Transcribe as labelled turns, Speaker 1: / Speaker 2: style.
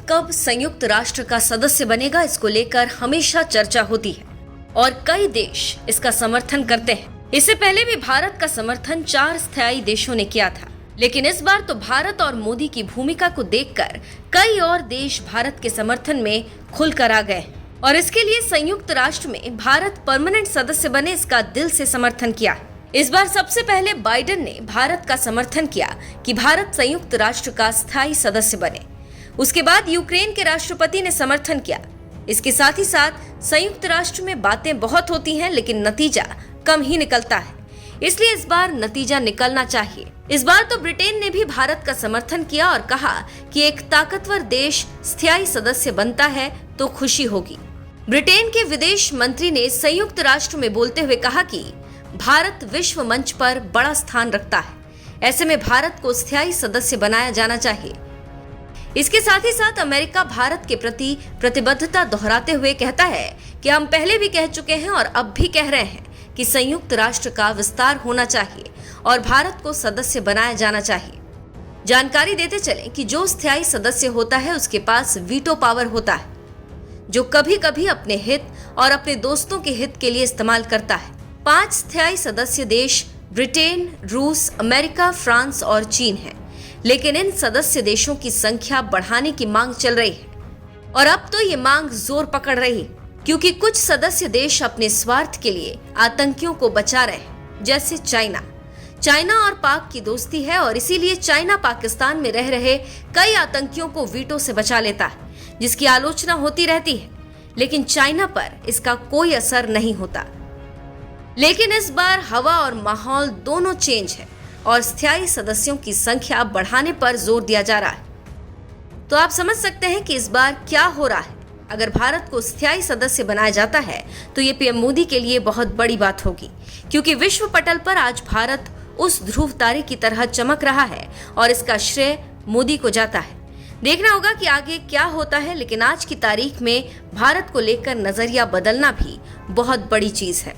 Speaker 1: कब संयुक्त राष्ट्र का सदस्य बनेगा, इसको लेकर हमेशा चर्चा होती है और कई देश इसका समर्थन करते हैं। इससे पहले भी भारत का समर्थन 4 स्थायी देशों ने किया था, लेकिन इस बार तो भारत और मोदी की भूमिका को देखकर कई और देश भारत के समर्थन में खुलकर आ गए और इसके लिए संयुक्त राष्ट्र में भारत परमानेंट सदस्य बने, इसका दिल से समर्थन किया। इस बार सबसे पहले बाइडेन ने भारत का समर्थन किया कि भारत संयुक्त राष्ट्र का स्थायी सदस्य बने। उसके बाद यूक्रेन के राष्ट्रपति ने समर्थन किया। इसके साथ ही साथ संयुक्त राष्ट्र में बातें बहुत होती हैं, लेकिन नतीजा कम ही निकलता है, इसलिए इस बार नतीजा निकलना चाहिए। इस बार तो ब्रिटेन ने भी भारत का समर्थन किया और कहा कि एक ताकतवर देश स्थायी सदस्य बनता है तो खुशी होगी। ब्रिटेन के विदेश मंत्री ने संयुक्त राष्ट्र में बोलते हुए कहा कि भारत विश्व मंच पर बड़ा स्थान रखता है, ऐसे में भारत को स्थायी सदस्य बनाया जाना चाहिए। इसके साथ ही साथ अमेरिका भारत के प्रति प्रतिबद्धता दोहराते हुए कहता है कि हम पहले भी कह चुके हैं और अब भी कह रहे हैं कि संयुक्त राष्ट्र का विस्तार होना चाहिए और भारत को सदस्य बनाया जाना चाहिए। जानकारी देते चलें कि जो स्थायी सदस्य होता है उसके पास वीटो पावर होता है, जो कभी कभी अपने हित और अपने दोस्तों के हित के लिए इस्तेमाल करता है। 5 स्थायी सदस्य देश ब्रिटेन, रूस, अमेरिका, फ्रांस और चीन हैं, लेकिन इन सदस्य देशों की संख्या बढ़ाने की मांग चल रही है और अब तो ये मांग जोर पकड़ रही है, क्योंकि कुछ सदस्य देश अपने स्वार्थ के लिए आतंकियों को बचा रहे हैं, जैसे चाइना और पाक की दोस्ती है और इसीलिए चाइना पाकिस्तान में रह रहे कई आतंकियों को वीटो से बचा लेता है, जिसकी आलोचना होती रहती है, लेकिन चाइना पर इसका कोई असर नहीं होता। लेकिन इस बार हवा और माहौल दोनों चेंज है और स्थायी सदस्यों की संख्या बढ़ाने पर जोर दिया जा रहा है। तो आप समझ सकते हैं कि इस बार क्या हो रहा है। अगर भारत को स्थायी सदस्य बनाया जाता है तो ये पीएम मोदी के लिए बहुत बड़ी बात होगी, क्योंकि विश्व पटल पर आज भारत उस ध्रुव तारे की तरह चमक रहा है और इसका श्रेय मोदी को जाता है। देखना होगा कि आगे क्या होता है, लेकिन आज की तारीख में भारत को लेकर नजरिया बदलना भी बहुत बड़ी चीज है।